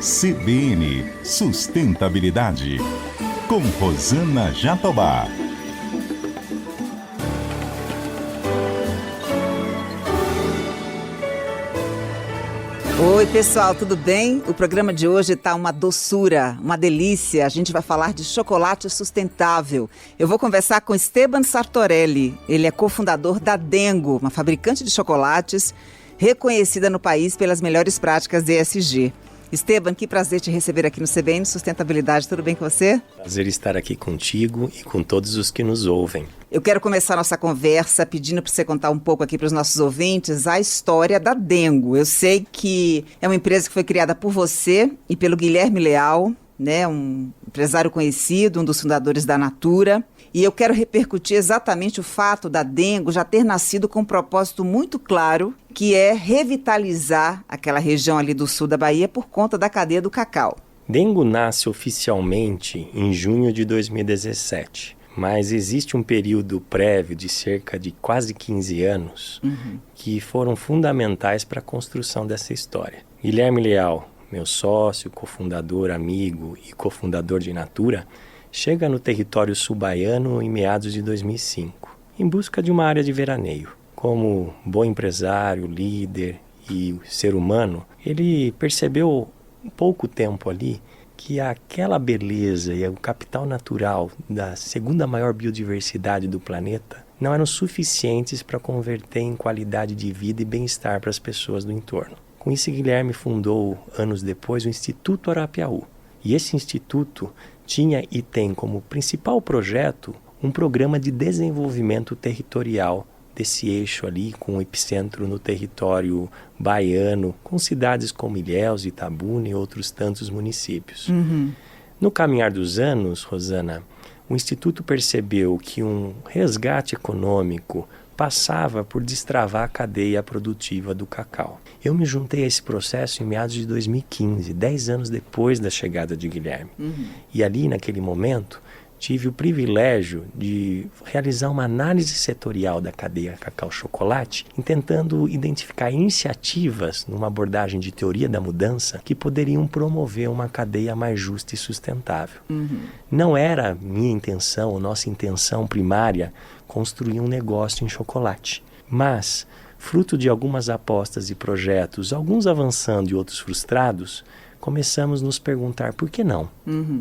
CBN Sustentabilidade, com Rosana Jatobá. Oi pessoal, tudo bem? O programa de hoje está uma doçura, uma delícia. A gente vai falar de chocolate sustentável. Eu vou conversar com Esteban Sartorelli. Ele é cofundador da Dengo, uma fabricante de chocolates reconhecida no país pelas melhores práticas ESG. Esteban, que prazer te receber aqui no CBN Sustentabilidade. Tudo bem com você? Prazer estar aqui contigo e com todos os que nos ouvem. Eu quero começar nossa conversa pedindo para você contar um pouco aqui para os nossos ouvintes a história da Dengo. Eu sei que é uma empresa que foi criada por você e pelo Guilherme Leal, né, um empresário conhecido, um dos fundadores da Natura. E eu quero repercutir exatamente o fato da Dengo já ter nascido com um propósito muito claro, que é revitalizar aquela região ali do sul da Bahia por conta da cadeia do cacau. Dengo nasce oficialmente em junho de 2017, mas existe um período prévio de cerca de quase 15 anos que foram fundamentais para a construção dessa história. Guilherme Leal, meu sócio, cofundador, amigo e cofundador de Natura, chega no território sul-baiano em meados de 2005, em busca de uma área de veraneio. Como bom empresário, líder e ser humano, ele percebeu em pouco tempo ali que aquela beleza e o capital natural da segunda maior biodiversidade do planeta não eram suficientes para converter em qualidade de vida e bem-estar para as pessoas do entorno. Com isso, Guilherme fundou, anos depois, o Instituto Arapiaú. E esse instituto tinha e tem como principal projeto um programa de desenvolvimento territorial desse eixo ali, com o epicentro no território baiano, com cidades como Ilhéus, Itabuna e outros tantos municípios. No caminhar dos anos, Rosana, o Instituto percebeu que um resgate econômico passava por destravar a cadeia produtiva do cacau. Eu me juntei a esse processo em meados de 2015, 10 anos depois da chegada de Guilherme. E ali, naquele momento, tive o privilégio de realizar uma análise setorial da cadeia cacau-chocolate, tentando identificar iniciativas numa abordagem de teoria da mudança que poderiam promover uma cadeia mais justa e sustentável. Não era minha intenção, nossa intenção primária, construir um negócio em chocolate, mas, fruto de algumas apostas e projetos, alguns avançando e outros frustrados, começamos a nos perguntar por que não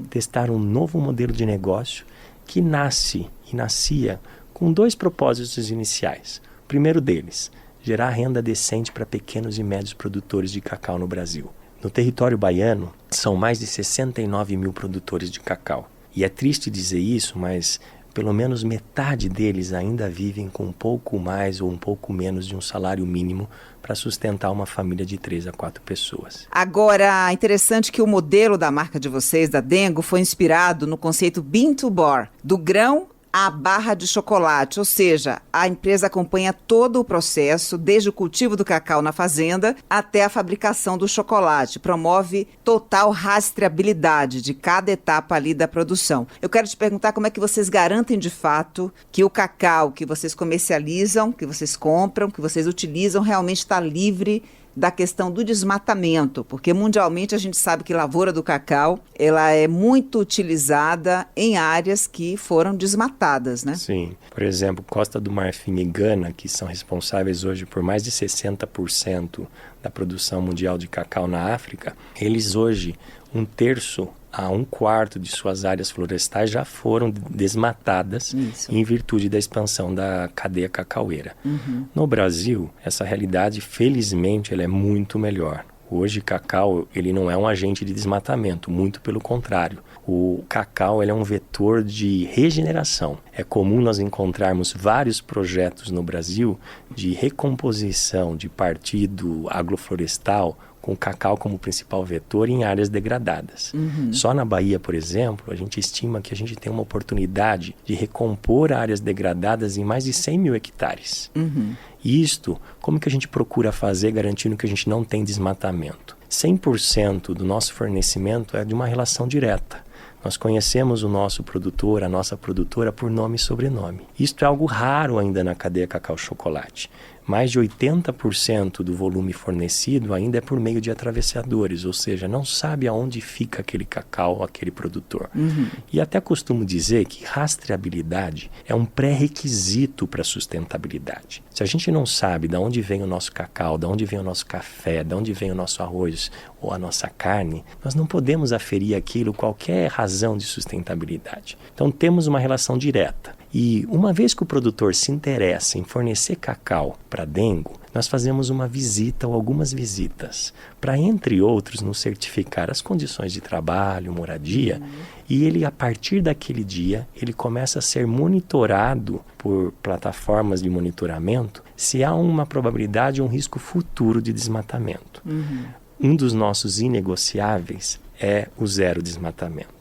testar um novo modelo de negócio que nascia com dois propósitos iniciais. O primeiro deles, gerar renda decente para pequenos e médios produtores de cacau no Brasil. No território baiano, são mais de 69 mil produtores de cacau. E é triste dizer isso, mas pelo menos metade deles ainda vivem com um pouco mais ou um pouco menos de um salário mínimo para sustentar uma família de 3 a 4 pessoas. Agora, interessante que o modelo da marca de vocês, da Dengo, foi inspirado no conceito Bean to Bar, do grão à barra de chocolate, ou seja, a empresa acompanha todo o processo, desde o cultivo do cacau na fazenda até a fabricação do chocolate, promove total rastreabilidade de cada etapa ali da produção. Eu quero te perguntar como é que vocês garantem de fato que o cacau que vocês comercializam, que vocês compram, que vocês utilizam, realmente está livre da questão do desmatamento, porque mundialmente a gente sabe que lavoura do cacau, ela é muito utilizada em áreas que foram desmatadas, né? Sim. Por exemplo, Costa do Marfim e Gana, que são responsáveis hoje por mais de 60% da produção mundial de cacau na África, eles hoje, 1/3 a 1/4 de suas áreas florestais já foram desmatadas em virtude da expansão da cadeia cacaueira. No Brasil, essa realidade, felizmente, ela é muito melhor. Hoje, cacau ele não é um agente de desmatamento, muito pelo contrário. O cacau ele é um vetor de regeneração. É comum nós encontrarmos vários projetos no Brasil de recomposição de partido agroflorestal com cacau como principal vetor em áreas degradadas. Só na Bahia, por exemplo, a gente estima que a gente tem uma oportunidade de recompor áreas degradadas em mais de 100 mil hectares. E isto, como que a gente procura fazer garantindo que a gente não tem desmatamento? 100% do nosso fornecimento é de uma relação direta. Nós conhecemos o nosso produtor, a nossa produtora por nome e sobrenome. Isto é algo raro ainda na cadeia cacau-chocolate. mais de 80% do volume fornecido ainda é por meio de atravessadores, ou seja, não sabe aonde fica aquele cacau, aquele produtor. E até costumo dizer que rastreabilidade é um pré-requisito para a sustentabilidade. Se a gente não sabe de onde vem o nosso cacau, de onde vem o nosso café, de onde vem o nosso arroz ou a nossa carne, nós não podemos aferir aquilo qualquer razão de sustentabilidade. Então temos uma relação direta. E uma vez que o produtor se interessa em fornecer cacau para a Dengo, nós fazemos uma visita ou algumas visitas para, entre outros, nos certificar as condições de trabalho, moradia, e ele, a partir daquele dia, ele começa a ser monitorado por plataformas de monitoramento se há uma probabilidade ou um risco futuro de desmatamento. Um dos nossos inegociáveis é o zero desmatamento.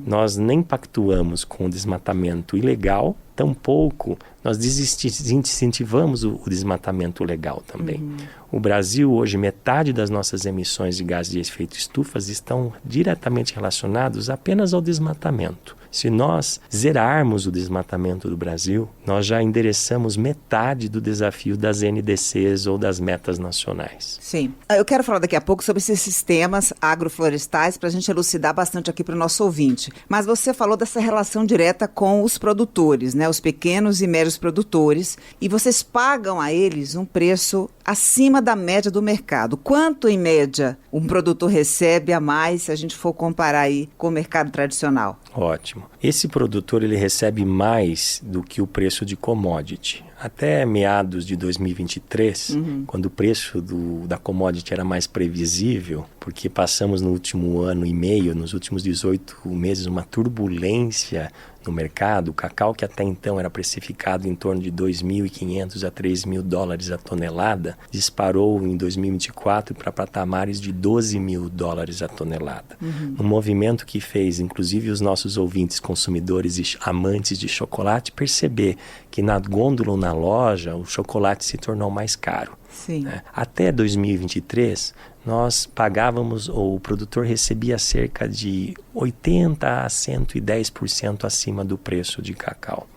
Nós nem pactuamos com o desmatamento ilegal, tampouco nós desincentivamos o desmatamento legal também. O Brasil, hoje, metade das nossas emissões de gases de efeito estufa estão diretamente relacionados apenas ao desmatamento. Se nós zerarmos o desmatamento do Brasil, nós já endereçamos metade do desafio das NDCs ou das metas nacionais. Sim. Eu quero falar daqui a pouco sobre esses sistemas agroflorestais para a gente elucidar bastante aqui para o nosso ouvinte. Mas você falou dessa relação direta com os produtores, né? Os pequenos e médios produtores, e vocês pagam a eles um preço acima da média do mercado. Quanto, em média, um produtor recebe a mais se a gente for comparar aí com o mercado tradicional? Ótimo. Esse produtor ele recebe mais do que o preço de commodity. Até meados de 2023, quando o preço da commodity era mais previsível, porque passamos no último ano e meio, nos últimos 18 meses, uma turbulência no mercado. O cacau, que até então era precificado em torno de $2.500 a $3.000 a tonelada, disparou em 2024 para patamares de $12.000 a tonelada. Um movimento que fez, inclusive, os nossos ouvintes consumidores e amantes de chocolate perceber que na gôndola ou na loja o chocolate se tornou mais caro. Sim. Até 2023, nós pagávamos, ou o produtor recebia cerca de 80% a 110% acima do preço de cacau.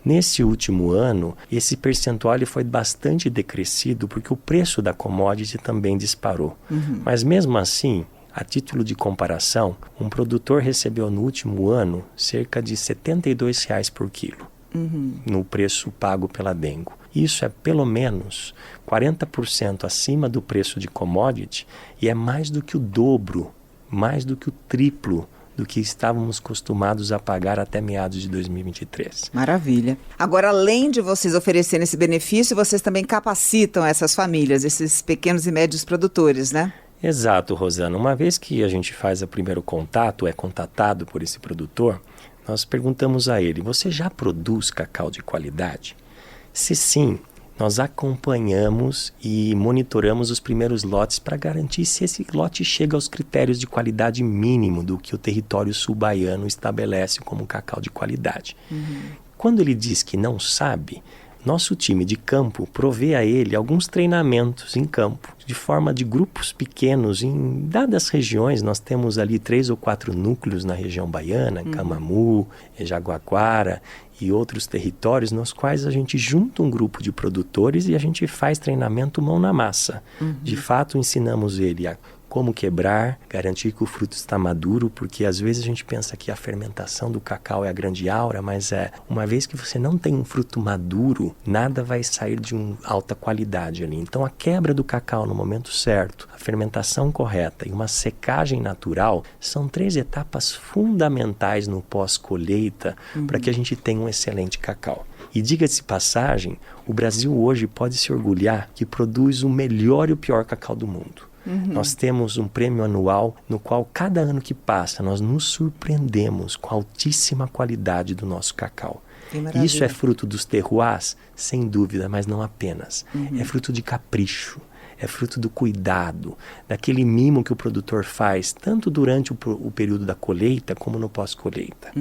Nesse último ano, esse percentual ele foi bastante decrescido porque o preço da commodity também disparou. Mas mesmo assim, a título de comparação, um produtor recebeu no último ano cerca de R$ 72 por quilo. No preço pago pela Dengo. Isso é pelo menos 40% acima do preço de commodity e é mais do que o dobro, mais do que o triplo do que estávamos acostumados a pagar até meados de 2023. Maravilha. Agora, além de vocês oferecerem esse benefício, vocês também capacitam essas famílias, esses pequenos e médios produtores, né? Exato, Rosana. Uma vez que a gente faz o primeiro contato, é contatado por esse produtor, nós perguntamos a ele: você já produz cacau de qualidade? Se sim, nós acompanhamos e monitoramos os primeiros lotes para garantir se esse lote chega aos critérios de qualidade mínimo do que o território sul-baiano estabelece como cacau de qualidade. Quando ele diz que não sabe, nosso time de campo provê a ele alguns treinamentos em campo, de forma de grupos pequenos. Em dadas regiões, nós temos ali 3 ou 4 núcleos na região baiana, Camamu, Jaguaquara e outros territórios, nos quais a gente junta um grupo de produtores e a gente faz treinamento mão na massa. De fato, ensinamos ele a como quebrar, garantir que o fruto está maduro, porque às vezes a gente pensa que a fermentação do cacau é a grande aura, mas uma vez que você não tem um fruto maduro, nada vai sair de alta qualidade ali. Então a quebra do cacau no momento certo, a fermentação correta e uma secagem natural são 3 etapas fundamentais no pós-colheita para que a gente tenha um excelente cacau. E diga-se de passagem, o Brasil hoje pode se orgulhar que produz o melhor e o pior cacau do mundo. Nós temos um prêmio anual no qual, cada ano que passa, nós nos surpreendemos com a altíssima qualidade do nosso cacau. Isso é fruto dos terroirs? Sem dúvida, mas não apenas. É fruto de capricho. É fruto do cuidado, daquele mimo que o produtor faz, tanto durante o período da colheita, como no pós-colheita.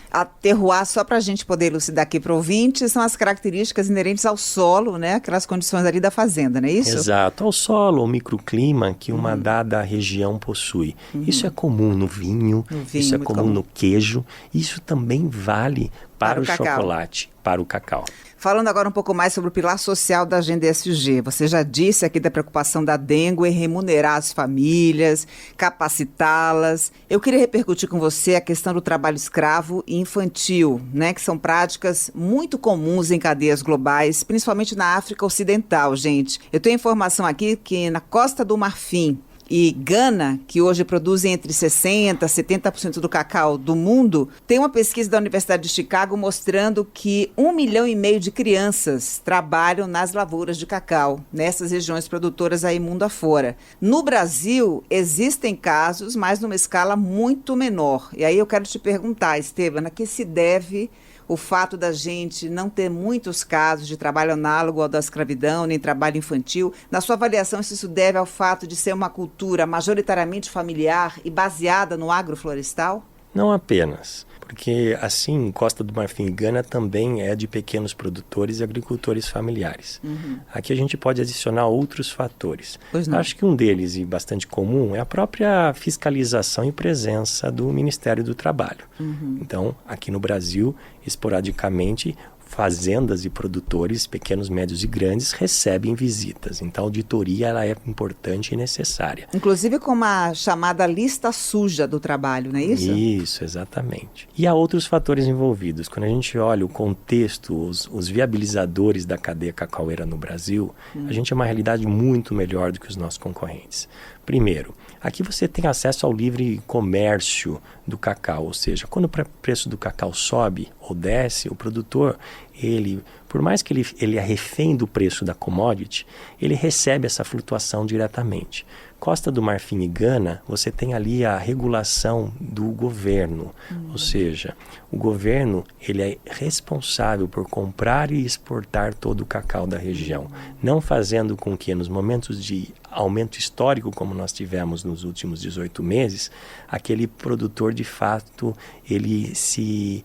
A terroir, só para a gente poder elucidar aqui para o ouvinte, são as características inerentes ao solo, né? Aquelas condições ali da fazenda, não é isso? Exato, ao solo, ao microclima que uma dada região possui. Isso é comum no vinho, isso é comum no queijo, isso também vale para o chocolate, para o cacau. Falando agora um pouco mais sobre o pilar social da Agenda ESG, você já disse aqui da preocupação da Dengo em remunerar as famílias, capacitá-las. Eu queria repercutir com você a questão do trabalho escravo e infantil, né, que são práticas muito comuns em cadeias globais, principalmente na África Ocidental, gente. Eu tenho informação aqui que na Costa do Marfim e Gana, que hoje produzem entre 60% e 70% do cacau do mundo, tem uma pesquisa da Universidade de Chicago mostrando que 1,5 milhão de crianças trabalham nas lavouras de cacau, nessas regiões produtoras aí mundo afora. No Brasil, existem casos, mas numa escala muito menor. E aí eu quero te perguntar, Esteban, a que se deve o fato da gente não ter muitos casos de trabalho análogo ao da escravidão, nem trabalho infantil? Na sua avaliação, se isso deve ao fato de ser uma cultura majoritariamente familiar e baseada no agroflorestal? Não apenas, porque assim Costa do Marfim e Gana também é de pequenos produtores e agricultores familiares. Aqui a gente pode adicionar outros fatores. Acho que um deles, e bastante comum, é a própria fiscalização e presença do Ministério do Trabalho. Então, aqui no Brasil, esporadicamente, fazendas e produtores, pequenos, médios e grandes, recebem visitas. Então, a auditoria ela é importante e necessária. Inclusive com uma chamada lista suja do trabalho, não é isso? Isso, exatamente. E há outros fatores envolvidos. Quando a gente olha o contexto, os viabilizadores da cadeia cacaueira no Brasil, a gente é uma realidade muito melhor do que os nossos concorrentes. Primeiro, aqui você tem acesso ao livre comércio do cacau, ou seja, quando o preço do cacau sobe ou desce, o produtor, por mais que ele é refém do preço da commodity, ele recebe essa flutuação diretamente. Costa do Marfim e Gana, você tem ali a regulação do governo, ou seja, o governo ele é responsável por comprar e exportar todo o cacau da região, não fazendo com que nos momentos de aumento histórico, como nós tivemos nos últimos 18 meses, aquele produtor de fato ele se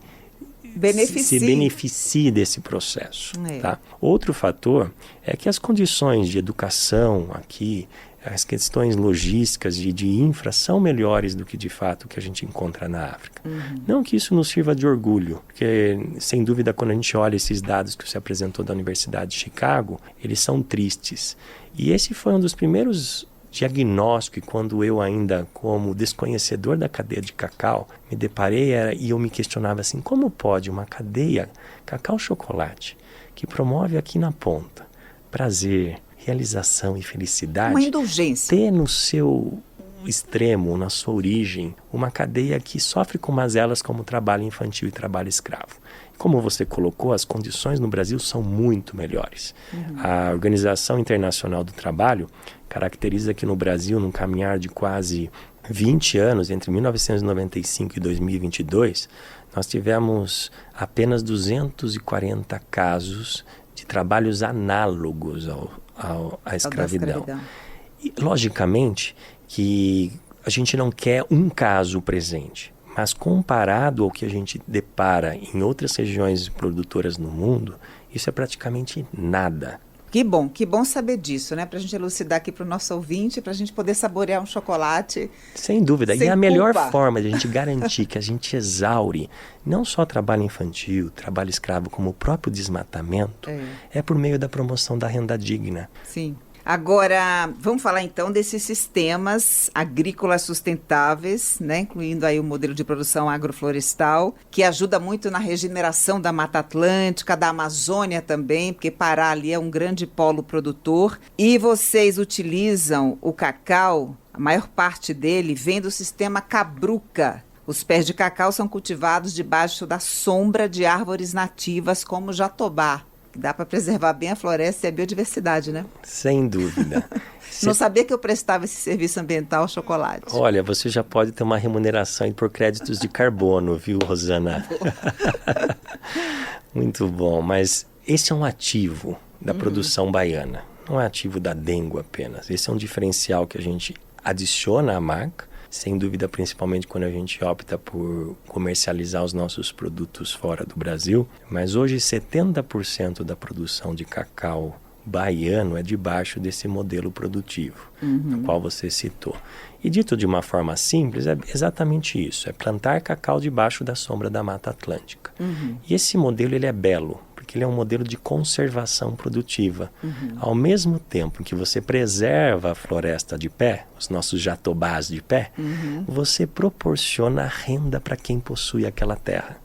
beneficie desse processo. Tá? Outro fator é que as condições de educação aqui, as questões logísticas de infra são melhores do que de fato que a gente encontra na África. Não que isso nos sirva de orgulho, porque sem dúvida quando a gente olha esses dados que você apresentou da Universidade de Chicago, eles são tristes. E esse foi um dos primeiros diagnóstico, e quando eu ainda como desconhecedor da cadeia de cacau me deparei e eu me questionava assim, como pode uma cadeia cacau-chocolate que promove aqui na ponta prazer, realização e felicidade, uma indulgência, ter no seu extremo, na sua origem, uma cadeia que sofre com mazelas como trabalho infantil e trabalho escravo. Como você colocou, as condições no Brasil são muito melhores. A Organização Internacional do Trabalho caracteriza que no Brasil, num caminhar de quase 20 anos, entre 1995 e 2022, nós tivemos apenas 240 casos de trabalhos análogos à escravidão. E, logicamente, que a gente não quer um caso presente, mas comparado ao que a gente depara em outras regiões produtoras no mundo, isso é praticamente nada. Que bom saber disso, né? Para a gente elucidar aqui para o nosso ouvinte, para a gente poder saborear um chocolate. Sem dúvida. Sem e a melhor culpa. forma de a gente garantir que a gente exaure não só trabalho infantil, trabalho escravo, como o próprio desmatamento, é por meio da promoção da renda digna. Sim. Agora, vamos falar então desses sistemas agrícolas sustentáveis, né, incluindo aí o modelo de produção agroflorestal, que ajuda muito na regeneração da Mata Atlântica, da Amazônia também, porque Pará ali é um grande polo produtor. E vocês utilizam o cacau, a maior parte dele vem do sistema Cabruca. Os pés de cacau são cultivados debaixo da sombra de árvores nativas como o jatobá. Dá para preservar bem a floresta e a biodiversidade, né? Sem dúvida. Não sabia que eu prestava esse serviço ambiental ao chocolate. Olha, você já pode ter uma remuneração aí por créditos de carbono, viu, Rosana? Muito bom, mas esse é um ativo da produção baiana. Não é ativo da Dengo apenas. Esse é um diferencial que a gente adiciona à marca. Sem dúvida, principalmente quando a gente opta por comercializar os nossos produtos fora do Brasil. Mas hoje 70% da produção de cacau baiano é debaixo desse modelo produtivo, no qual você citou. E dito de uma forma simples, é exatamente isso, é plantar cacau debaixo da sombra da Mata Atlântica. E esse modelo ele é belo, porque ele é um modelo de conservação produtiva. Ao mesmo tempo que você preserva a floresta de pé, os nossos jatobás de pé, você proporciona renda para quem possui aquela terra.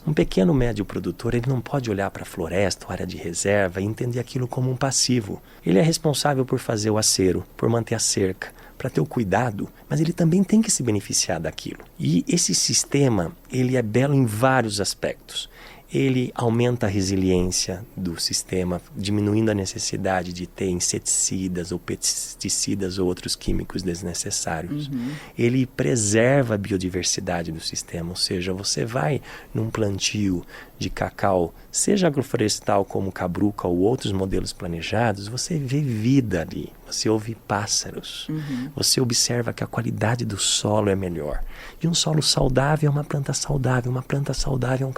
Um pequeno médio produtor, ele não pode olhar para a floresta, área de reserva e entender aquilo como um passivo. Ele é responsável por fazer o acero, por manter a cerca, para ter o cuidado, mas ele também tem que se beneficiar daquilo. E esse sistema, ele é belo em vários aspectos. Ele aumenta a resiliência do sistema, diminuindo a necessidade de ter inseticidas ou pesticidas ou outros químicos desnecessários. Ele preserva a biodiversidade do sistema, ou seja, você vai num plantio de cacau, seja agroflorestal como cabruca ou outros modelos planejados, você vê vida ali, você ouve pássaros, você observa que a qualidade do solo é melhor. E um solo saudável é uma planta saudável é um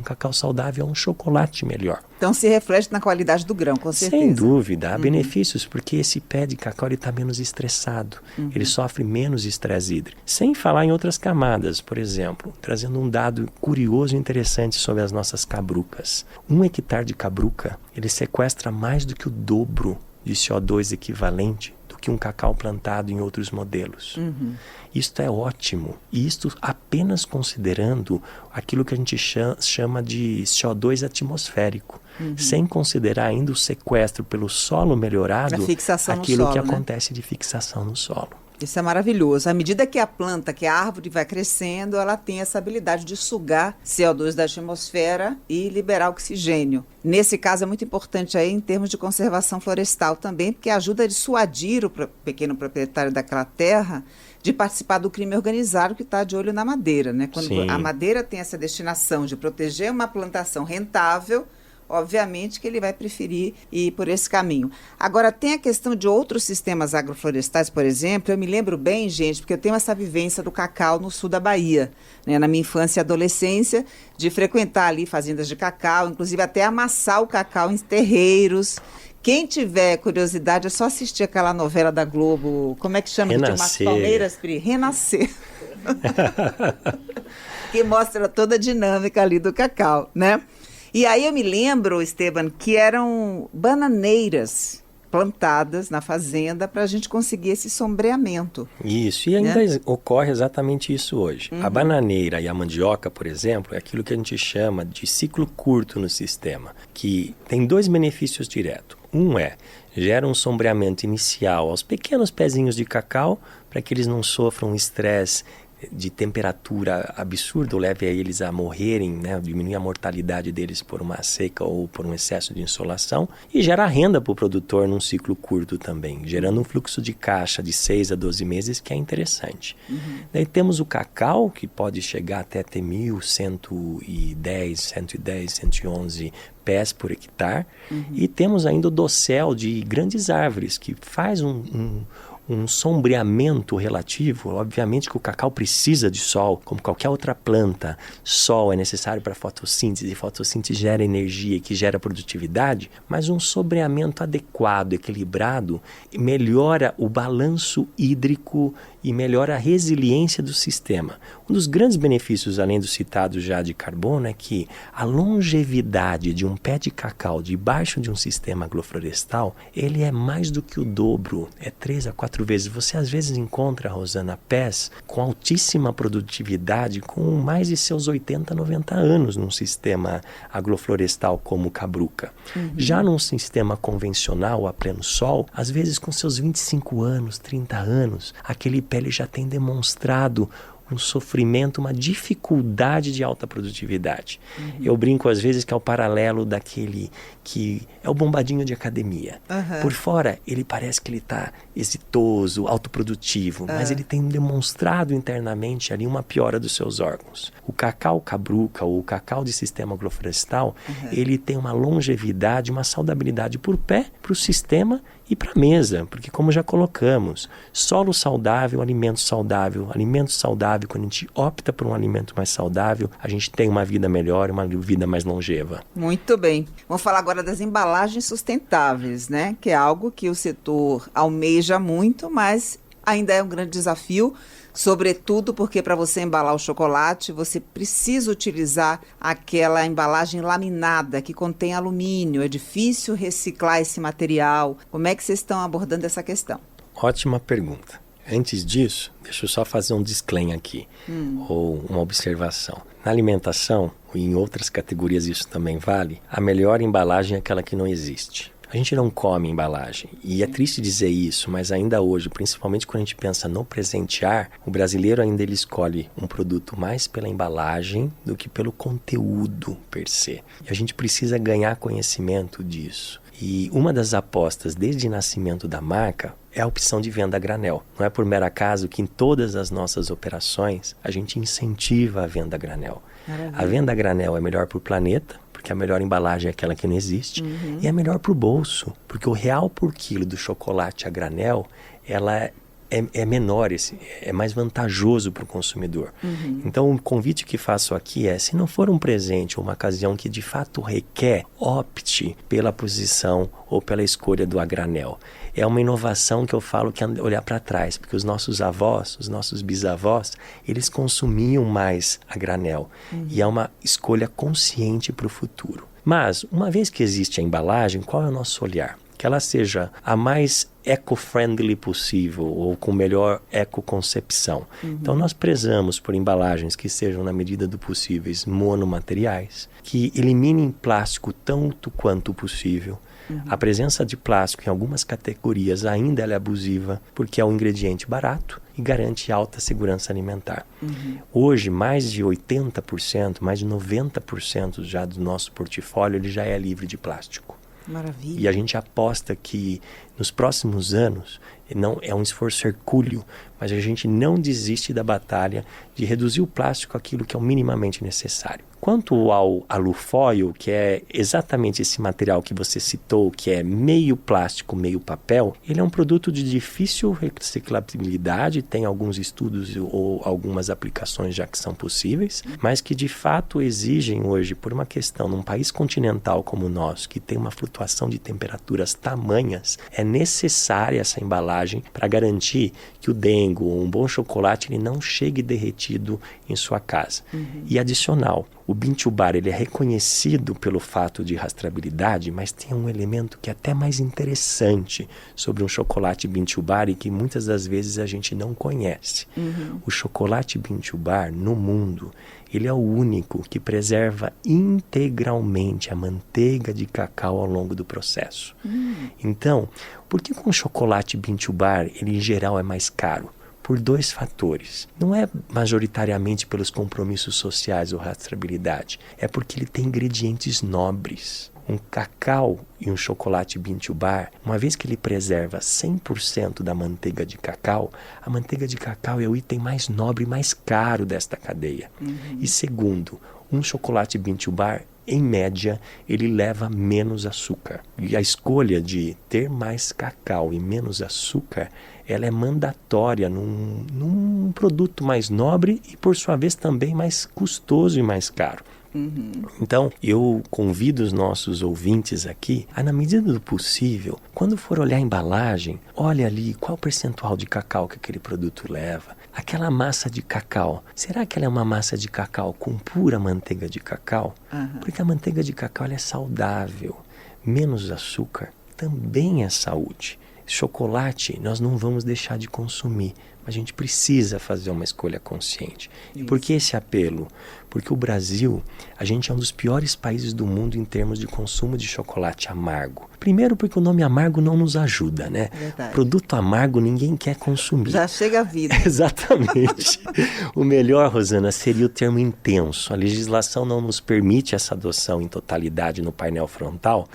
cacau saudável é um chocolate melhor. Então se reflete na qualidade do grão, com certeza. Sem dúvida, há benefícios, porque esse pé de cacau está menos estressado, ele sofre menos estresse hídrico. Sem falar em outras camadas, por exemplo, trazendo um dado curioso e interessante sobre as nossas cabrucas. 1 hectare de cabruca, ele sequestra mais do que o dobro de CO2 equivalente do que um cacau plantado em outros modelos. Isto é ótimo. E isto apenas considerando aquilo que a gente chama de CO2 atmosférico, sem considerar ainda o sequestro pelo solo melhorado, aquilo no solo, que acontece de fixação no solo. Isso é maravilhoso. À medida que a planta, que a árvore vai crescendo, ela tem essa habilidade de sugar CO2 da atmosfera e liberar oxigênio. Nesse caso é muito importante aí em termos de conservação florestal também, porque ajuda a dissuadir o pequeno proprietário daquela terra de participar do crime organizado que está de olho na madeira, né? Quando a madeira tem essa destinação de proteger uma plantação rentável, obviamente que ele vai preferir ir por esse caminho. Agora, tem a questão de outros sistemas agroflorestais, por exemplo. Eu me lembro bem, gente, porque eu tenho essa vivência do cacau no sul da Bahia, né, na minha infância e adolescência, de frequentar ali fazendas de cacau, inclusive até amassar o cacau em terreiros. Quem tiver curiosidade, é só assistir aquela novela da Globo, como é que chama? Renascer. Palmeiras, Pri? Renascer. Que mostra toda a dinâmica ali do cacau, né? E aí eu me lembro, Esteban, que eram bananeiras plantadas na fazenda para a gente conseguir esse sombreamento. Isso, e ainda ocorre exatamente isso hoje. A bananeira e a mandioca, por exemplo, é aquilo que a gente chama de ciclo curto no sistema, que tem 2 benefícios diretos. Um gera um sombreamento inicial aos pequenos pezinhos de cacau para que eles não sofram estresse de temperatura absurdo, leve a eles a morrerem, né, diminuir a mortalidade deles por uma seca ou por um excesso de insolação, e gera renda para o produtor num ciclo curto também, gerando um fluxo de caixa de 6 a 12 meses que é interessante. Daí temos o cacau, que pode chegar até ter 1.110, 111 pés por hectare, e temos ainda o dossel de grandes árvores, que faz um sombreamento relativo. Obviamente que o cacau precisa de sol, como qualquer outra planta. Sol é necessário para fotossíntese, e fotossíntese gera energia, que gera produtividade, mas um sombreamento adequado, equilibrado, melhora o balanço hídrico e melhora a resiliência do sistema. Um dos grandes benefícios, além do citado já de carbono, é que a longevidade de um pé de cacau debaixo de um sistema agroflorestal, ele é mais do que o dobro, é 3 a 4 vezes. Você às vezes encontra, Rosana, pés com altíssima produtividade, com mais de seus 80, 90 anos num sistema agroflorestal como o cabruca. Já num sistema convencional, a pleno sol, às vezes com seus 25 anos, 30 anos, aquele pé ele já tem demonstrado um sofrimento, uma dificuldade de alta produtividade. Eu brinco às vezes que é o paralelo daquele que é o bombadinho de academia. Por fora, ele parece que ele está exitoso, autoprodutivo, mas ele tem demonstrado internamente ali uma piora dos seus órgãos. O cacau cabruca ou o cacau de sistema agroflorestal, ele tem uma longevidade, uma saudabilidade por pé, para o sistema e para a mesa, porque como já colocamos, solo saudável, alimento saudável, quando a gente opta por um alimento mais saudável, a gente tem uma vida melhor, uma vida mais longeva. Muito bem. Vamos falar agora das embalagens sustentáveis, né? Que é algo que o setor almeja muito, mas ainda é um grande desafio, sobretudo porque para você embalar o chocolate, você precisa utilizar aquela embalagem laminada que contém alumínio. É difícil reciclar esse material. Como é que vocês estão abordando essa questão? Ótima pergunta. Antes disso, deixa eu só fazer um disclaimer aqui, ou uma observação. Na alimentação, e em outras categorias isso também vale, a melhor embalagem é aquela que não existe. A gente não come embalagem, e é triste dizer isso, mas ainda hoje, principalmente quando a gente pensa no presentear, o brasileiro ainda ele escolhe um produto mais pela embalagem do que pelo conteúdo per se. E a gente precisa ganhar conhecimento disso. E uma das apostas desde o nascimento da marca é a opção de venda a granel. Não é por mero acaso que em todas as nossas operações a gente incentiva a venda a granel. Maravilha. A venda a granel é melhor para o planeta, porque a melhor embalagem é aquela que não existe, e é melhor para o bolso, porque o real por quilo do chocolate a granel, ela é menor, é mais vantajoso para o consumidor. Então, o convite que faço aqui é, se não for um presente ou uma ocasião que de fato requer, opte pela posição ou pela escolha do a granel. É uma inovação que eu falo que é olhar para trás, porque os nossos avós, os nossos bisavós, eles consumiam mais a granel. E é uma escolha consciente para o futuro. Mas, uma vez que existe a embalagem, qual é o nosso olhar? Que ela seja a mais eco-friendly possível ou com melhor ecoconcepção. Então, nós prezamos por embalagens que sejam, na medida do possível, monomateriais, que eliminem plástico tanto quanto possível. A presença de plástico em algumas categorias ainda é abusiva, porque é um ingrediente barato e garante alta segurança alimentar. Hoje, mais de 80%, mais de 90% já do nosso portfólio ele já é livre de plástico. Maravilha. E a gente aposta que nos próximos anos, não é um esforço hercúleo, mas a gente não desiste da batalha de reduzir o plástico àquilo que é o minimamente necessário. Quanto ao alufoil, que é exatamente esse material que você citou, que é meio plástico, meio papel, ele é um produto de difícil reciclabilidade, tem alguns estudos ou algumas aplicações já que são possíveis, mas que de fato exigem hoje, por uma questão num país continental como o nosso, que tem uma flutuação de temperaturas tamanhas, é necessária essa embalagem para garantir que o Dengo ou um bom chocolate ele não chegue derretido em sua casa. E adicional, o Bean-to-Bar ele é reconhecido pelo fato de rastreabilidade, mas tem um elemento que é até mais interessante sobre um chocolate Bean-to-Bar e que muitas das vezes a gente não conhece. O chocolate Bean-to-Bar no mundo, ele é o único que preserva integralmente a manteiga de cacau ao longo do processo. Então, por que um chocolate Bean-to-Bar, ele em geral é mais caro? Por dois fatores. Não é majoritariamente pelos compromissos sociais ou rastreabilidade, é porque ele tem ingredientes nobres. Um cacau e um chocolate Bean-to-Bar, uma vez que ele preserva 100% da manteiga de cacau, a manteiga de cacau é o item mais nobre e mais caro desta cadeia. E segundo, um chocolate Bean-to-Bar, em média, ele leva menos açúcar. E a escolha de ter mais cacau e menos açúcar, ela é mandatória num produto mais nobre e, por sua vez, também mais custoso e mais caro. Então, eu convido os nossos ouvintes aqui a, na medida do possível, quando for olhar a embalagem, olhe ali qual o percentual de cacau que aquele produto leva. Aquela massa de cacau, será que ela é uma massa de cacau com pura manteiga de cacau? Porque a manteiga de cacau ela é saudável. Menos açúcar também é saúde. Chocolate nós não vamos deixar de consumir, mas a gente precisa fazer uma escolha consciente. E por que esse apelo? Porque o Brasil, a gente é um dos piores países do mundo em termos de consumo de chocolate amargo. Primeiro porque o nome amargo não nos ajuda, né? Verdade. Produto amargo ninguém quer consumir. Já chega a vida. Exatamente. O melhor, Rosana, seria o termo intenso. A legislação não nos permite essa adoção em totalidade no painel frontal,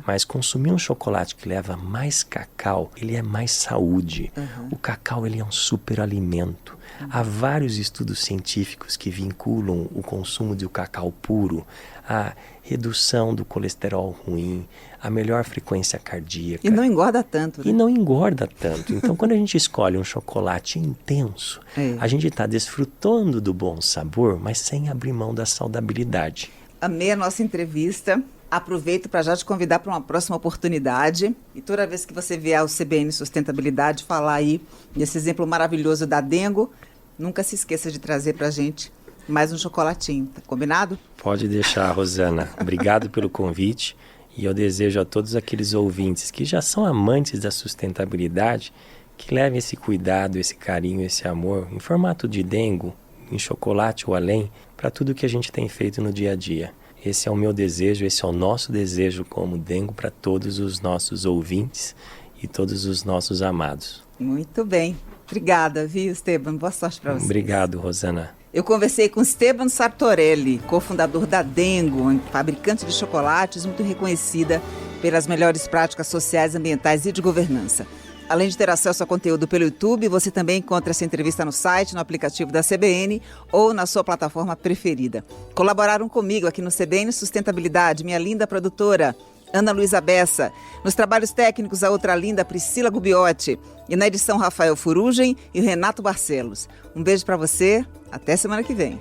mas consumir um chocolate que leva mais cacau, ele é mais saúde. O cacau, ele é um super superalimento. Há vários estudos científicos que vinculam o consumo do cacau puro à redução do colesterol ruim, à melhor frequência cardíaca. E não engorda tanto, né? E não engorda tanto. Então, quando a gente escolhe um chocolate intenso, a gente está desfrutando do bom sabor, mas sem abrir mão da saudabilidade. Amei a nossa entrevista. Aproveito para já te convidar para uma próxima oportunidade. E toda vez que você vier ao CBN Sustentabilidade falar aí desse exemplo maravilhoso da Dengo, nunca se esqueça de trazer para a gente mais um chocolatinho. Tá combinado? Pode deixar, Rosana. Obrigado pelo convite. E eu desejo a todos aqueles ouvintes que já são amantes da sustentabilidade que levem esse cuidado, esse carinho, esse amor em formato de Dengo, em chocolate ou além, para tudo que a gente tem feito no dia a dia. Esse é o meu desejo, esse é o nosso desejo como Dengo para todos os nossos ouvintes e todos os nossos amados. Muito bem. Obrigada, viu, Esteban? Boa sorte para você. Obrigado, Rosana. Eu conversei com Esteban Sartorelli, cofundador da Dengo, fabricante de chocolates muito reconhecida pelas melhores práticas sociais, ambientais e de governança. Além de ter acesso a conteúdo pelo YouTube, você também encontra essa entrevista no site, no aplicativo da CBN ou na sua plataforma preferida. Colaboraram comigo aqui no CBN Sustentabilidade, minha linda produtora, Ana Luísa Bessa. Nos trabalhos técnicos, a outra linda, Priscila Gubiotti. E na edição, Rafael Furugem e Renato Barcelos. Um beijo para você. Até semana que vem.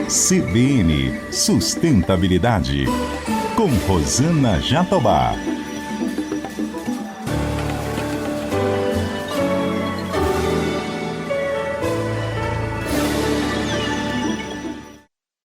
CBN Sustentabilidade, com Rosana Jatobá.